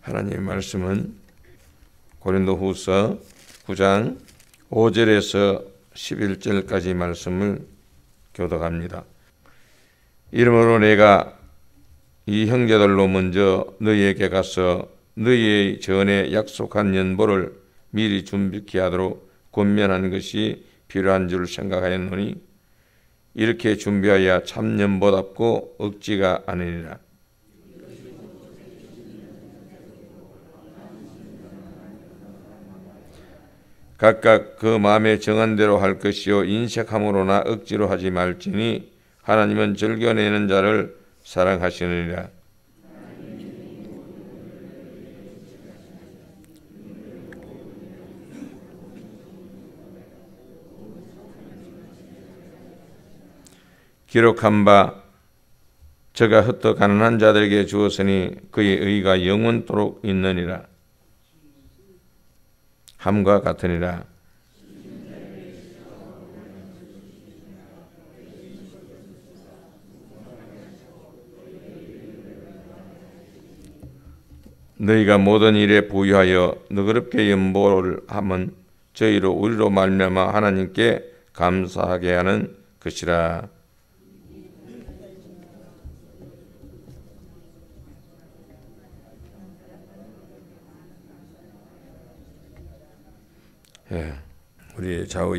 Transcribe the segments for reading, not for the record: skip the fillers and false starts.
하나님의 말씀은 고린도후서 9장 5절에서 11절까지 말씀을 교독합니다. 이러므로 내가 이 형제들로 먼저 너희에게 가서 너희의 전에 약속한 연보를 미리 준비케 하도록 권면하는 것이 필요한 줄 생각하였노니 이렇게 준비하여 참 연보답고 억지가 아니니라. 각각 그 마음에 정한 대로 할 것이요 인색함으로나 억지로 하지 말지니 하나님은 즐겨내는 자를 사랑하시느니라. 기록한 바 저가 흩어 가난한 자들에게 주었으니 그의 의가 영원토록 있느니라. 함과 같으니라. 너희가 모든 일에 부유하여 너그럽게 연보를 하면 저희로 우리로 말미암아 하나님께 감사하게 하는 것이라. 예, 우리 좌우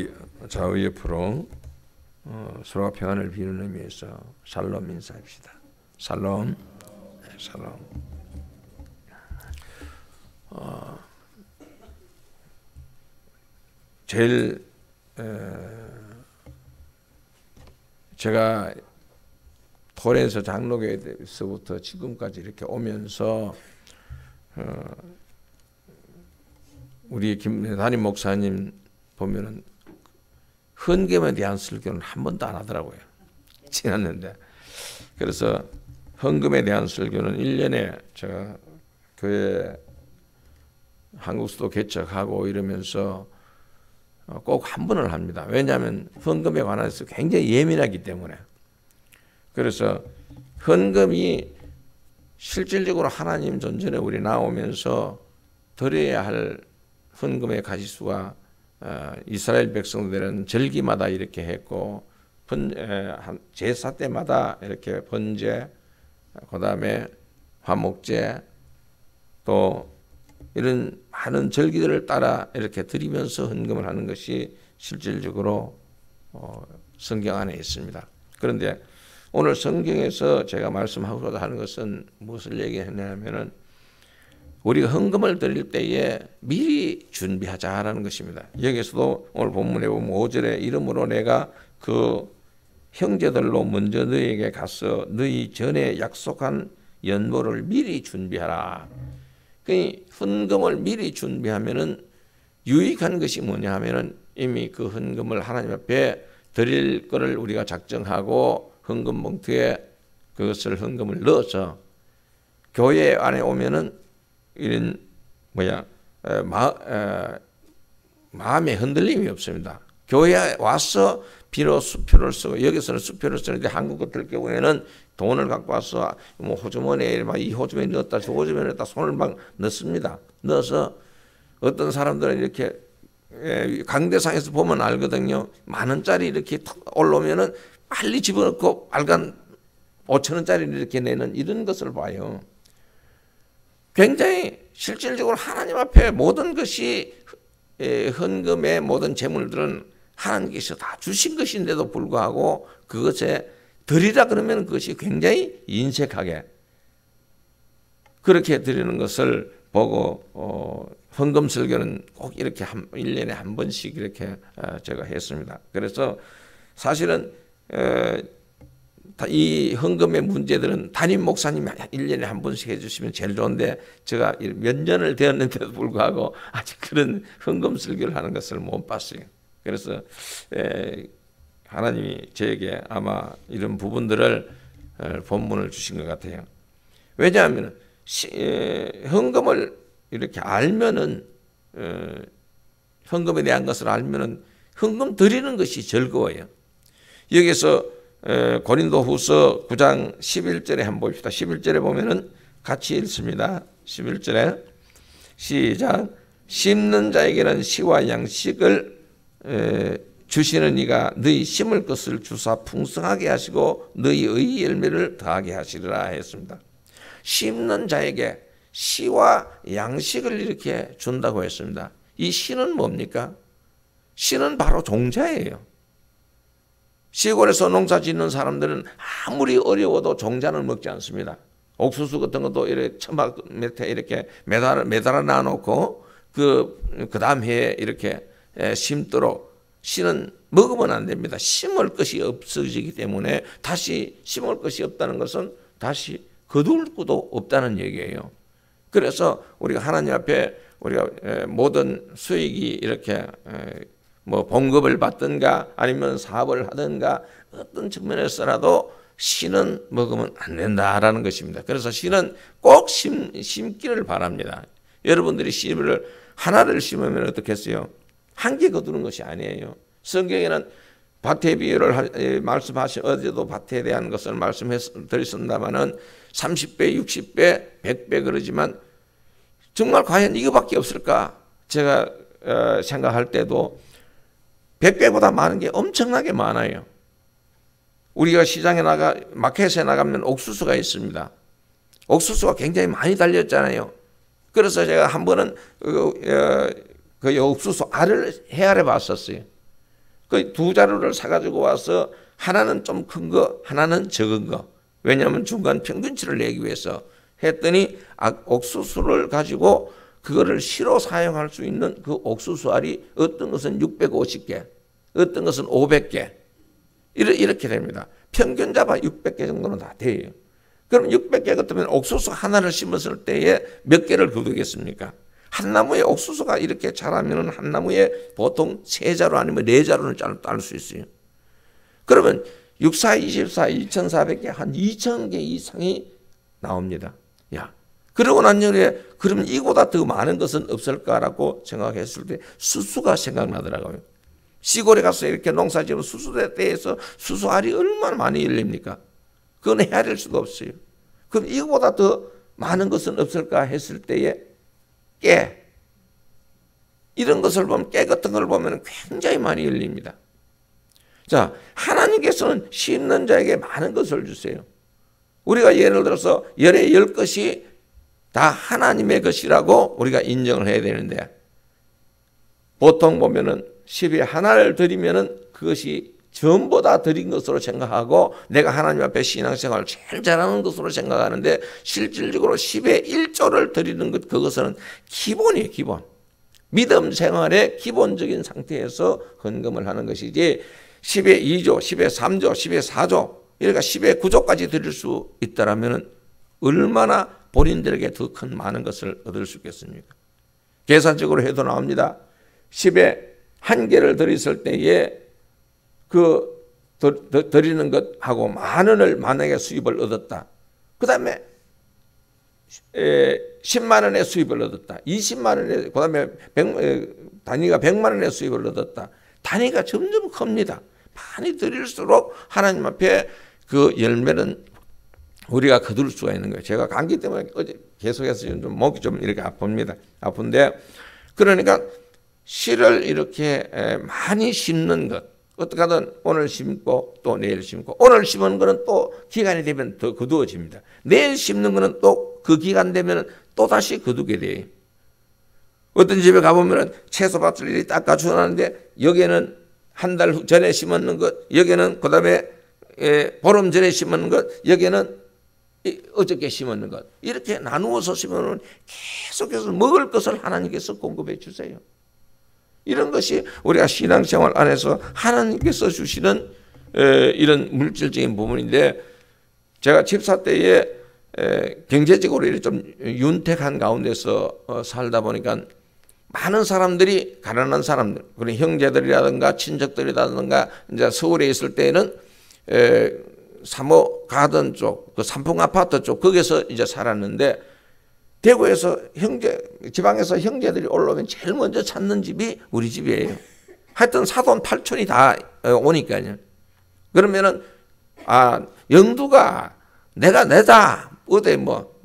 옆으로 서로가 평안을 비는 의미에서 샬롬 인사합시다. 샬롬, 샬롬. 제일 제가 토레에서 장로교에서부터 지금까지 이렇게 오면서 우리 김 담임 목사님 보면은 헌금에 대한 설교는 한 번도 안 하더라고요. 지났는데. 그래서 헌금에 대한 설교는 1년에 제가 교회 한국 수도 개척하고 이러면서 꼭 한 번을 합니다. 왜냐하면 헌금에 관해서 굉장히 예민하기 때문에. 그래서 헌금이 실질적으로 하나님 존전에 우리 나오면서 드려야 할 헌금의 가지수가 이스라엘 백성들은 절기마다 이렇게 했고 제사 때마다 이렇게 번제, 그 다음에 화목제, 또 이런 많은 절기들을 따라 이렇게 드리면서 헌금을 하는 것이 실질적으로 성경 안에 있습니다. 그런데 오늘 성경에서 제가 말씀하고자 하는 것은 무엇을 얘기했냐면은 우리가 헌금을 드릴 때에 미리 준비하자라는 것입니다. 여기서도 오늘 본문에 보면 5절에 이러므로 내가 그 형제들로 먼저 너희에게 가서 너희 전에 약속한 연보를 미리 준비하라. 그 헌금을 미리 준비하면은 유익한 것이 뭐냐 하면은 이미 그 헌금을 하나님 앞에 드릴 것을 우리가 작정하고 헌금 봉투에 그것을 헌금을 넣어서 교회 안에 오면은 이런 마음에 흔들림이 없습니다. 교회에 와서 비로 수표를 쓰고 여기서는 수표를 쓰는데 한국 같은 경우에는 돈을 갖고 와서 뭐 호주머니에 이 호주머니에 넣었다 저 호주머니에 넣었다 손을 막 넣습니다. 넣어서 어떤 사람들은 이렇게 강대상에서 보면 알거든요. 10,000원짜리 이렇게 탁 올라오면은 빨리 집어넣고 빨간 5,000원짜리를 이렇게 내는 이런 것을 봐요. 굉장히 실질적으로 하나님 앞에 모든 것이 헌금의 모든 재물들은 하나님께서 다 주신 것인데도 불구하고 그것에 드리라 그러면 그것이 굉장히 인색하게 그렇게 드리는 것을 보고 헌금 설교는 꼭 이렇게 1년에 한 번씩 이렇게 제가 했습니다. 그래서 사실은 이 헌금의 문제들은 담임 목사님이 1년에 한 번씩 해주시면 제일 좋은데 제가 몇 년을 되었는데도 불구하고 아직 그런 헌금 설교를 하는 것을 못 봤어요. 그래서 하나님이 저에게 아마 이런 부분들을 본문을 주신 것 같아요. 왜냐하면 헌금을 이렇게 알면은 헌금에 대한 것을 알면은 헌금 드리는 것이 즐거워요. 여기서 고린도후서 9장 11절에 한번 봅시다. 11절에 보면은 같이 읽습니다. 11절에 시작. 심는 자에게는 시와 양식을 주시는 이가 너희 심을 것을 주사 풍성하게 하시고 너희의 열매를 더하게 하시리라 했습니다. 심는 자에게 시와 양식을 이렇게 준다고 했습니다. 이 시는 뭡니까? 시는 바로 종자예요. 시골에서 농사 짓는 사람들은 아무리 어려워도 종자는 먹지 않습니다. 옥수수 같은 것도 이렇게 처막 밑에 이렇게 매달아 놔놓고 그 다음 해에 이렇게 심도록 씨는 먹으면 안 됩니다. 심을 것이 없어지기 때문에 다시 심을 것이 없다는 것은 다시 거둘 것도 없다는 얘기예요. 그래서 우리가 하나님 앞에 우리가 모든 수익이 이렇게 뭐 봉급을 받든가 아니면 사업을 하든가 어떤 측면에서라도 씨는 먹으면 안 된다라는 것입니다. 그래서 씨는 꼭 심기를 바랍니다. 여러분들이 씨를 하나를 심으면 어떻겠어요? 한 개 거두는 것이 아니에요. 성경에는 밭의 비유를 말씀하신 어제도 밭에 대한 것을 말씀드렸습니다마는 30배, 60배, 100배 그러지만 정말 과연 이거밖에 없을까? 제가 생각할 때도 100배보다 많은 게 엄청나게 많아요. 우리가 시장에 마켓에 나가면 옥수수가 있습니다. 옥수수가 굉장히 많이 달렸잖아요. 그래서 제가 한 번은 그 옥수수 알을 헤아려 봤었어요. 그 두 자루를 사가지고 와서 하나는 좀 큰 거, 하나는 적은 거. 왜냐하면 중간 평균치를 내기 위해서 했더니 옥수수를 가지고 그거를 시로 사용할 수 있는 그 옥수수 알이 어떤 것은 650개, 어떤 것은 500개. 이렇게 됩니다. 평균 잡아 600개 정도는 다 돼요. 그럼 600개 같으면 옥수수 하나를 심었을 때에 몇 개를 거두겠습니까? 한 나무에 옥수수가 이렇게 자라면 한 나무에 보통 3자루 아니면 4자루는 딸 수 있어요. 그러면 6, 4, 24, 2,400개, 한 2,000개 이상이 나옵니다. 야, 그러고 난 후에 그러면 이보다 더 많은 것은 없을까라고 생각했을 때 수수가 생각나더라고요. 시골에 가서 이렇게 농사 지으면 수수대에서 수수알이 얼마나 많이 열립니까? 그건 헤아릴 수가 없어요. 그럼 이거보다 더 많은 것은 없을까 했을 때에 깨, 이런 것을 보면 깨 같은 걸 보면 굉장히 많이 열립니다. 자, 하나님께서는 심는 자에게 많은 것을 주세요. 우리가 예를 들어서 열의 10것이 다 하나님의 것이라고 우리가 인정을 해야 되는데 보통 보면은 10에 하나를 드리면은 그것이 전부 다 드린 것으로 생각하고 내가 하나님 앞에 신앙생활을 제일 잘하는 것으로 생각하는데 실질적으로 10의 1조를 드리는 것, 그것은 기본이에요. 기본. 믿음 생활의 기본적인 상태에서 헌금을 하는 것이지 10의 2조, 10의 3조, 10의 4조, 그러니까 10의 9조까지 드릴 수 있다라면 얼마나 본인들에게 더 큰 많은 것을 얻을 수 있겠습니까? 계산적으로 해도 나옵니다. 10의 1개를 드렸을 때에 그 드리는 것하고 10,000원을 만약에 수입을 얻었다. 그 다음에 10만 원의 수입을 얻었다. 20만 원의, 그 다음에 단위가 100만 원의 수입을 얻었다. 단위가 점점 큽니다. 많이 드릴수록 하나님 앞에 그 열매는 우리가 거둘 수가 있는 거예요. 제가 감기 때문에 어제 계속해서 좀 목이 좀 이렇게 아픕니다. 아픈데 그러니까 씨를 이렇게 많이 심는 것. 어떻게 하든 오늘 심고 또 내일 심고 오늘 심은 거는 또 기간이 되면 더 거두어집니다. 내일 심는 거는 또 그 기간 되면 또 다시 거두게 돼요. 어떤 집에 가보면 채소밭을 이렇게 닦아주는데 여기에는 한 달 전에 심었는 것, 여기에는 그 다음에 보름 전에 심었는 것, 여기에는 어저께 심었는 것, 이렇게 나누어서 심으면 계속해서 먹을 것을 하나님께서 공급해 주세요. 이런 것이 우리가 신앙생활 안에서 하나님께서 주시는 이런 물질적인 부분인데 제가 집사 때에 경제적으로 이렇게 좀 윤택한 가운데서 살다 보니까 많은 사람들이 가난한 사람들, 그리고 형제들이라든가 친척들이라든가 이제 서울에 있을 때는 사모 가든 쪽, 그 삼풍 아파트 쪽 거기서 이제 살았는데 대구에서 지방에서 형제들이 올라오면 제일 먼저 찾는 집이 우리 집이에요. 하여튼 사돈 팔촌이 다 오니까요. 그러면은 영두가 내다 어디 뭐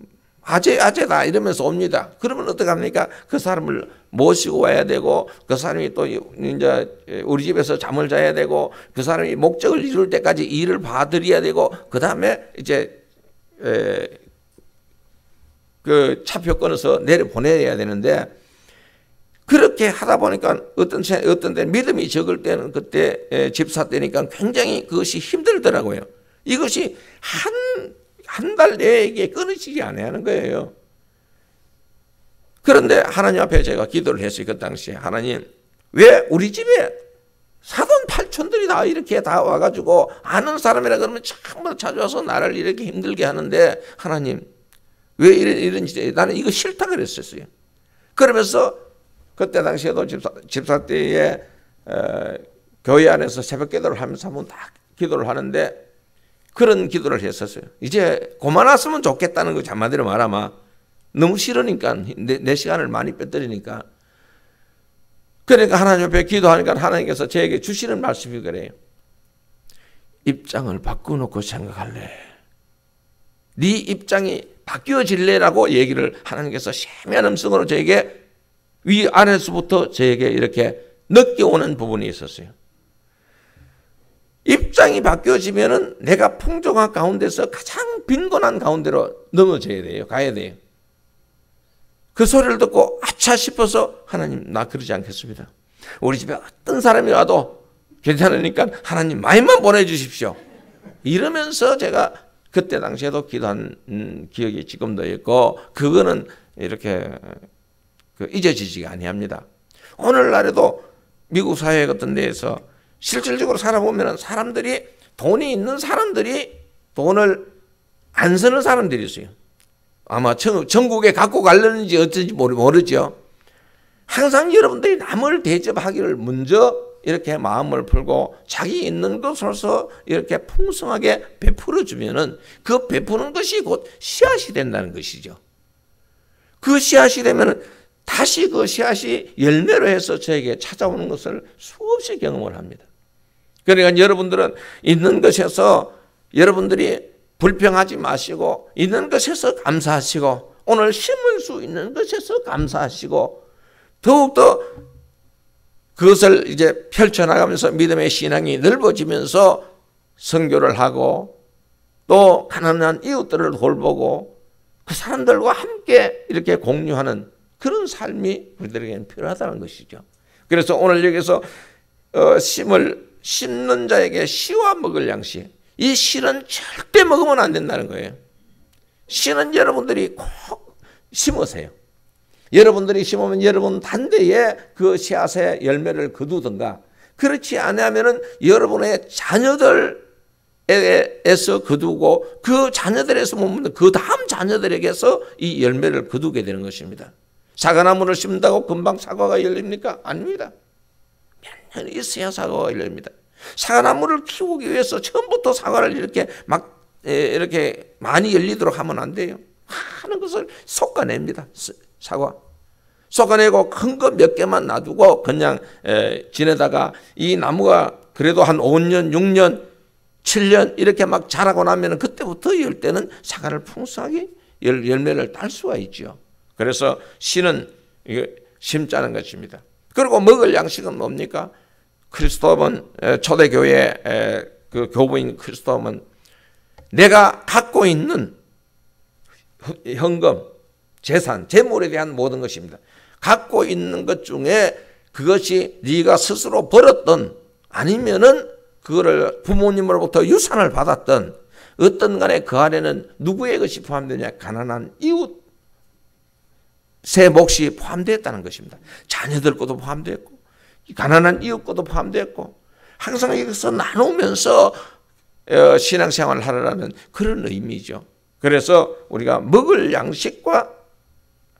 아재다 이러면서 옵니다. 그러면 어떡합니까? 그 사람을 모시고 와야 되고 그 사람이 또 이제 우리 집에서 잠을 자야 되고 그 사람이 목적을 이룰 때까지 일을 봐드려야 되고 그 다음에 이제 그 차표 끊어서 내려 보내야 되는데 그렇게 하다 보니까 어떤 때 믿음이 적을 때는 그때 집사 때니까 굉장히 그것이 힘들더라고요. 이것이 한 달 내에 끊어지지 않는 거예요. 그런데 하나님 앞에 제가 기도를 했어요. 그 당시에 하나님 왜 우리 집에 사돈 팔촌들이 다 이렇게 다 와가지고 아는 사람이라 그러면 전부 찾아와서 나를 이렇게 힘들게 하는데 하나님 왜 이런지 나는 이거 싫다 그랬었어요. 그러면서 그때 당시에도 집사 때에 교회 안에서 새벽 기도를 하면서 한번 딱 기도를 하는데 그런 기도를 했었어요. 이제 그만왔으면 좋겠다는 거지. 한마디로 말하면 너무 싫으니까 내 시간을 많이 뺏더리니까. 그러니까 하나님 앞에 기도하니까 하나님께서 저에게 주시는 말씀이 그래요. 입장을 바꿔놓고 생각할래. 네 입장이 바뀌어질래라고 얘기를 하나님께서 세미한 음성으로 저에게 위 안에서부터 저에게 이렇게 느껴오는 부분이 있었어요. 입장이 바뀌어지면은 내가 풍족한 가운데서 가장 빈곤한 가운데로 넘어져야 돼요. 가야 돼요. 그 소리를 듣고 아차 싶어서 하나님 나 그러지 않겠습니다. 우리 집에 어떤 사람이 와도 괜찮으니까 하나님 마음만 보내주십시오. 이러면서 제가 그때 당시에도 기도한 기억이 지금도 있고 그거는 이렇게 잊어지지가 아니합니다. 오늘날에도 미국 사회 같은 데에서 실질적으로 살아보면 사람들이 돈이 있는 사람들이 돈을 안 쓰는 사람들이 있어요. 아마 전국에 갖고 가려는지 어쩐지 모르죠. 항상 여러분들이 남을 대접하기를 먼저 이렇게 마음을 풀고 자기 있는 것으로서 이렇게 풍성하게 베풀어 주면은 그 베푸는 것이 곧 씨앗이 된다는 것이죠. 그 씨앗이 되면은 다시 그 씨앗이 열매로 해서 저에게 찾아오는 것을 수없이 경험을 합니다. 그러니까 여러분들은 있는 것에서 여러분들이 불평하지 마시고 있는 것에서 감사하시고 오늘 심을 수 있는 것에서 감사하시고 더욱더 그것을 이제 펼쳐나가면서 믿음의 신앙이 넓어지면서 선교를 하고 또 가난한 이웃들을 돌보고 그 사람들과 함께 이렇게 공유하는 그런 삶이 우리들에게는 필요하다는 것이죠. 그래서 오늘 여기서 심는 자에게 씨와 먹을 양식, 이 씨는 절대 먹으면 안 된다는 거예요. 씨는 여러분들이 꼭 심으세요. 여러분들이 심으면 여러분 단대에 그 씨앗의 열매를 거두든가 그렇지 않으면 여러분의 자녀들에서 거두고 그 자녀들에서 못 그 다음 자녀들에게서 이 열매를 거두게 되는 것입니다. 사과나무를 심는다고 금방 사과가 열립니까? 아닙니다. 몇 년 있어야 사과가 열립니다. 사과나무를 키우기 위해서 처음부터 사과를 이렇게 많이 열리도록 하면 안 돼요. 하는 것을 솎아냅니다. 사과. 솎아내고 큰 거 몇 개만 놔두고 그냥 지내다가 이 나무가 그래도 한 5년, 6년, 7년 이렇게 막 자라고 나면 그때부터 열 때는 사과를 풍성하게 열매를 딸 수가 있죠. 그래서 씨는 심자는 것입니다. 그리고 먹을 양식은 뭡니까? 크리스도는 초대교회 그 교부인 크리스도는 내가 갖고 있는 현금, 재산, 재물에 대한 모든 것입니다. 갖고 있는 것 중에 그것이 네가 스스로 벌었던 아니면은 그거를 부모님으로부터 유산을 받았던 어떤 간에 그 안에는 누구의 것이 포함되냐? 가난한 이웃 새 몫이 포함되었다는 것입니다. 자녀들 것도 포함되었고 가난한 이웃 것도 포함되었고 항상 여기서 나누면서 신앙생활을 하려는 그런 의미죠. 그래서 우리가 먹을 양식과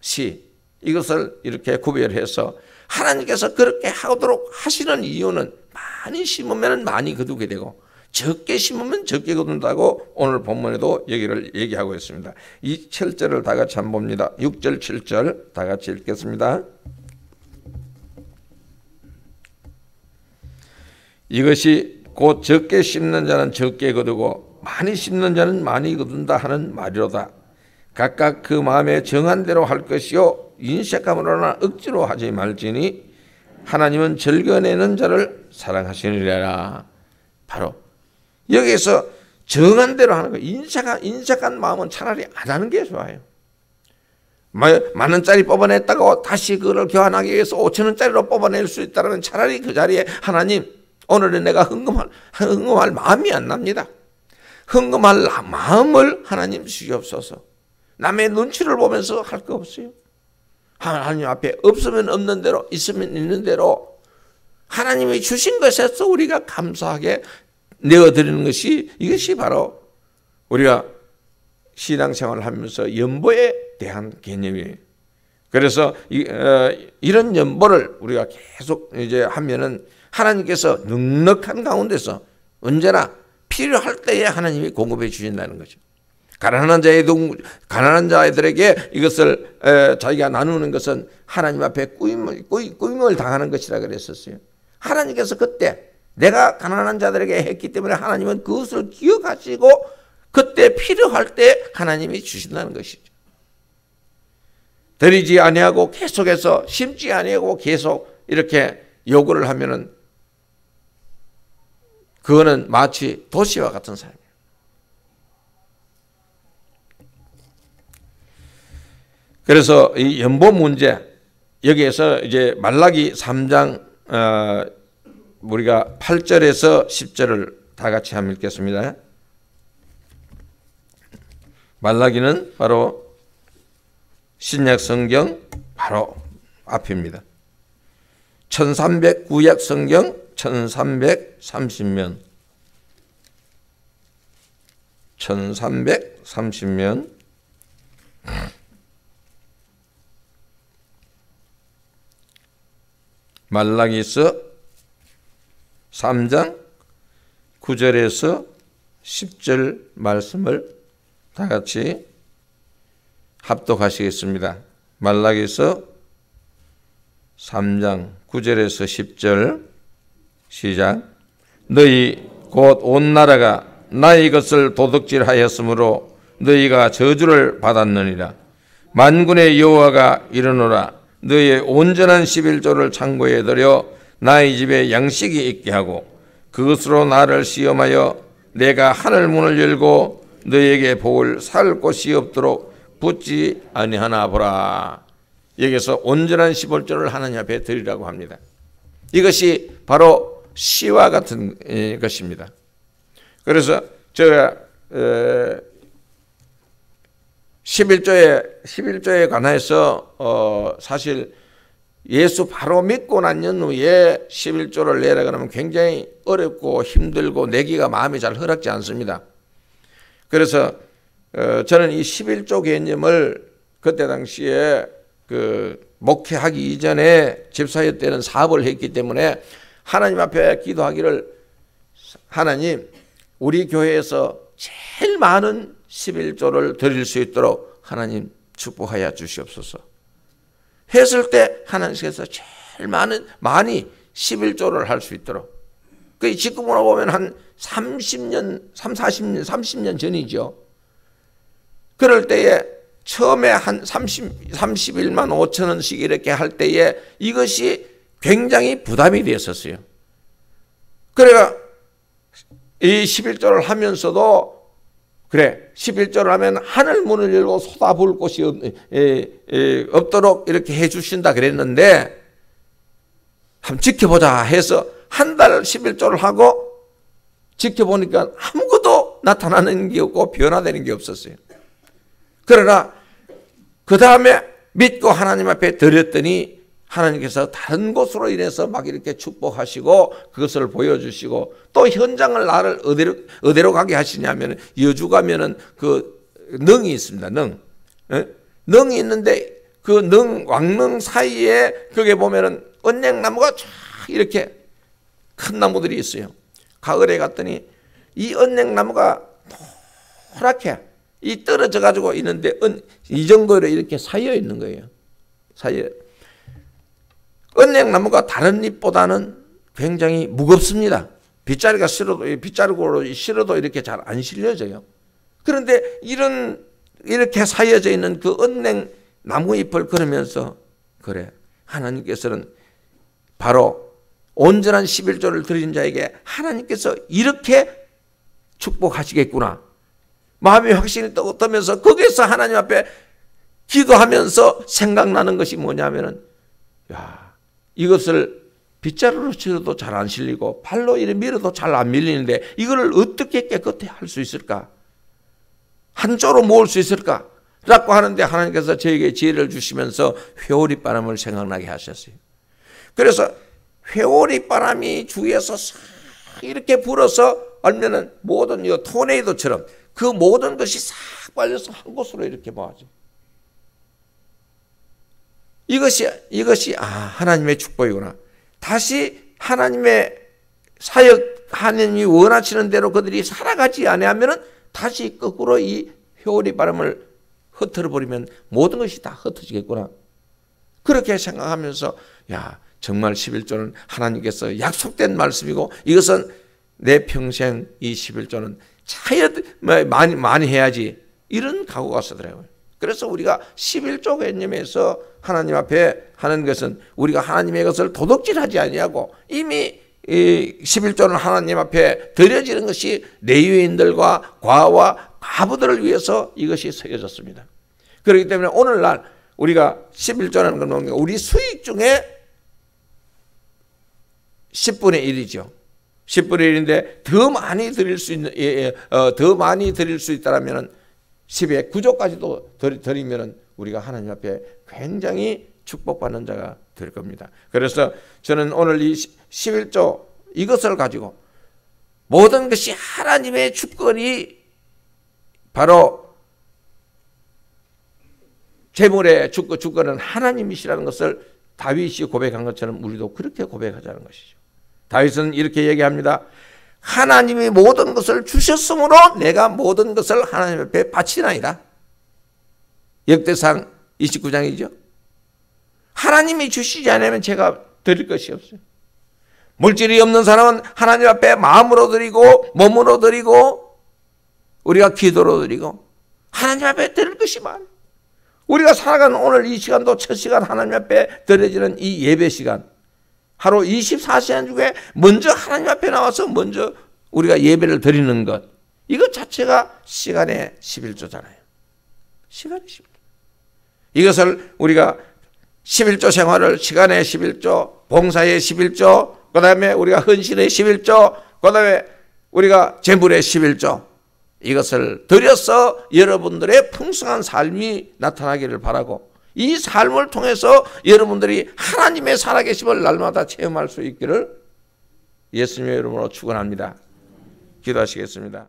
씨 이것을 이렇게 구별해서 하나님께서 그렇게 하도록 하시는 이유는 많이 심으면 많이 거두게 되고 적게 심으면 적게 거둔다고 오늘 본문에도 얘기하고 있습니다. 이 7절을 다 같이 한번 봅니다. 6절 7절 다 같이 읽겠습니다. 이것이 곧 적게 심는 자는 적게 거두고 많이 심는 자는 많이 거둔다 하는 말이로다. 각각 그 마음에 정한 대로 할 것이요 인색함으로나 억지로 하지 말지니 하나님은 절겨내는 자를 사랑하시느니라. 바로 여기에서 정한 대로 하는 거예요. 인색한 마음은 차라리 안 하는 게 좋아요. 10,000원짜리 뽑아냈다고 다시 그걸 교환하기 위해서 5,000원짜리로 뽑아낼 수 있다면 차라리 그 자리에 하나님, 오늘은 내가 헌금할 마음이 안 납니다. 헌금할 마음을 하나님 주시옵소서. 남의 눈치를 보면서 할 거 없어요. 하나님 앞에 없으면 없는 대로, 있으면 있는 대로 하나님이 주신 것에서 우리가 감사하게 내어드리는 것이, 이것이 바로 우리가 신앙생활을 하면서 연보에 대한 개념이에요. 그래서 이런 연보를 우리가 계속 이제 하면은 하나님께서 넉넉한 가운데서 언제나 필요할 때에 하나님이 공급해 주신다는 거죠. 가난한 자들에게 이것을 자기가 나누는 것은 하나님 앞에 꾸임을 당하는 것이라 그랬었어요. 하나님께서 그때 내가 가난한 자들에게 했기 때문에 하나님은 그것을 기억하시고 그때 필요할 때 하나님이 주신다는 것이죠. 드리지 아니하고 계속해서 심지 아니하고 계속 이렇게 요구를 하면은 그거는 마치 도시와 같은 삶이에요. 그래서 이 연보 문제, 여기에서 이제 말라기 3장 우리가 8절에서 10절을 다 같이 한번 읽겠습니다. 말라기는 바로 신약 성경 바로 앞입니다. 1300 구약 성경 1330면 1330면 말라기서 3장 9절에서 10절 말씀을 다 같이 합독하시겠습니다. 말라기서 3장 9절에서 10절 시작. 너희 곧 온 나라가 나의 것을 도둑질하였으므로 너희가 저주를 받았느니라. 만군의 여호와가 이르노라. 너희의 온전한 11조를 창고에 들여 나의 집에 양식이 있게 하고 그것으로 나를 시험하여 내가 하늘 문을 열고 너희에게 복을 살 곳이 없도록 붙지 아니하나 보라. 여기서 온전한 11조를 하나님 앞에 드리라고 합니다. 이것이 바로 시와 같은 것입니다. 그래서 제가 11조에 관해서 사실 예수 바로 믿고 난 후에 11조를 내라 그러면 굉장히 어렵고 힘들고 내기가 마음이 잘 허락지 않습니다. 그래서 저는 이 11조 개념을 그때 당시에 목회하기 이전에 집사회 때는 사업을 했기 때문에 하나님 앞에 기도하기를, 하나님 우리 교회에서 제일 많은 11조를 드릴 수 있도록 하나님 축복하여 주시옵소서 했을 때 하나님께서 제일 많이 11조를 할 수 있도록, 그 지금으로 보면 한 30년 전이죠. 그럴 때에 처음에 한 31만 5천 원씩 이렇게 할 때에 이것이 굉장히 부담이 되었었어요. 그래가 이 11조를 하면서도 그래 11조를 하면 하늘 문을 열고 쏟아부을 곳이 없도록 이렇게 해 주신다 그랬는데 한번 지켜보자 해서 한 달 11조를 하고 지켜보니까 아무것도 나타나는 게 없고 변화되는 게 없었어요. 그러나 그 다음에 믿고 하나님 앞에 드렸더니 하나님께서 다른 곳으로 인해서 막 이렇게 축복하시고 그것을 보여주시고 또 현장을 나를 어디로 가게 하시냐면 여주 가면은 그 능이 있습니다. 능이 있는데 그 왕능 사이에 거기에 보면은 언행나무가 쫙 이렇게 큰 나무들이 있어요. 가을에 갔더니 이 언행나무가 노랗게 이 떨어져 가지고 있는데 이 정도로 이렇게 쌓여 있는 거예요. 언행나무가 다른 잎보다는 굉장히 무겁습니다. 빗자루로 실어도 이렇게 잘 안 실려져요. 그런데 이런 이렇게 사여져 있는 그 은행 나무잎을 걸으면서 그래, 하나님께서는 바로 온전한 11조를 드린 자에게 하나님께서 이렇게 축복하시겠구나. 마음의 확신이 떠면서 거기에서 하나님 앞에 기도하면서 생각나는 것이 뭐냐면은, 야, 이것을 빗자루로 치러도 잘 안 실리고 발로 이렇게 밀어도 잘 안 밀리는데 이거를 어떻게 깨끗이 할 수 있을까? 한 조로 모을 수 있을까? 라고 하는데 하나님께서 저에게 지혜를 주시면서 회오리 바람을 생각나게 하셨어요. 그래서 회오리 바람이 주위에서 싹 이렇게 불어서 알면은 모든 이 토네이도처럼 그 모든 것이 싹 빨려서 한 곳으로 이렇게 모아져. 이것이 하나님의 축복이구나. 다시 하나님의 사역, 하나님이 원하시는 대로 그들이 살아가지 아니하면은 다시 거꾸로 이 회오리 바람을 흩어져 버리면 모든 것이 다 흩어지겠구나. 그렇게 생각하면서 야, 정말 11조는 하나님께서 약속된 말씀이고 이것은 내 평생 이 11조는 많이 해야지, 이런 각오가 서더라고요. 그래서 우리가 11조 개념에서 하나님 앞에 하는 것은 우리가 하나님의 것을 도둑질하지 아니하고 이미 이 11조는 하나님 앞에 드려지는 것이 레위인들과 과와 과부들을 위해서 이것이 새겨졌습니다. 그렇기 때문에 오늘날 우리가 11조라는 건 뭔가 우리 수익 중에 10분의 1이죠. 10분의 1인데 더 많이 드릴 수 있는, 더 많이 드릴 수 있다라면은 10의 9조까지도 드리면은 우리가 하나님 앞에 굉장히 축복받는 자가 될 겁니다. 그래서 저는 오늘 이 11조 이것을 가지고 모든 것이 하나님의 주권이 바로 재물의 주권은 하나님이시라는 것을 다윗이 고백한 것처럼 우리도 그렇게 고백하자는 것이죠. 다윗은 이렇게 얘기합니다. 하나님이 모든 것을 주셨으므로 내가 모든 것을 하나님 앞에 바치나이다. 역대상 29장이죠. 하나님이 주시지 않으면 제가 드릴 것이 없어요. 물질이 없는 사람은 하나님 앞에 마음으로 드리고 몸으로 드리고 우리가 기도로 드리고 하나님 앞에 드릴 것이 많아요. 우리가 살아가는 오늘 이 시간도 첫 시간 하나님 앞에 드려지는 이 예배 시간, 하루 24시간 중에 먼저 하나님 앞에 나와서 먼저 우리가 예배를 드리는 것, 이것 자체가 시간의 11조잖아요. 시간의 11조. 이것을 우리가 11조 생활을 시간의 11조, 봉사의 11조, 그 다음에 우리가 헌신의 11조, 그 다음에 우리가 재물의 11조, 이것을 드려서 여러분들의 풍성한 삶이 나타나기를 바라고 이 삶을 통해서 여러분들이 하나님의 살아계심을 날마다 체험할 수 있기를 예수님의 이름으로 축원합니다. 기도하시겠습니다.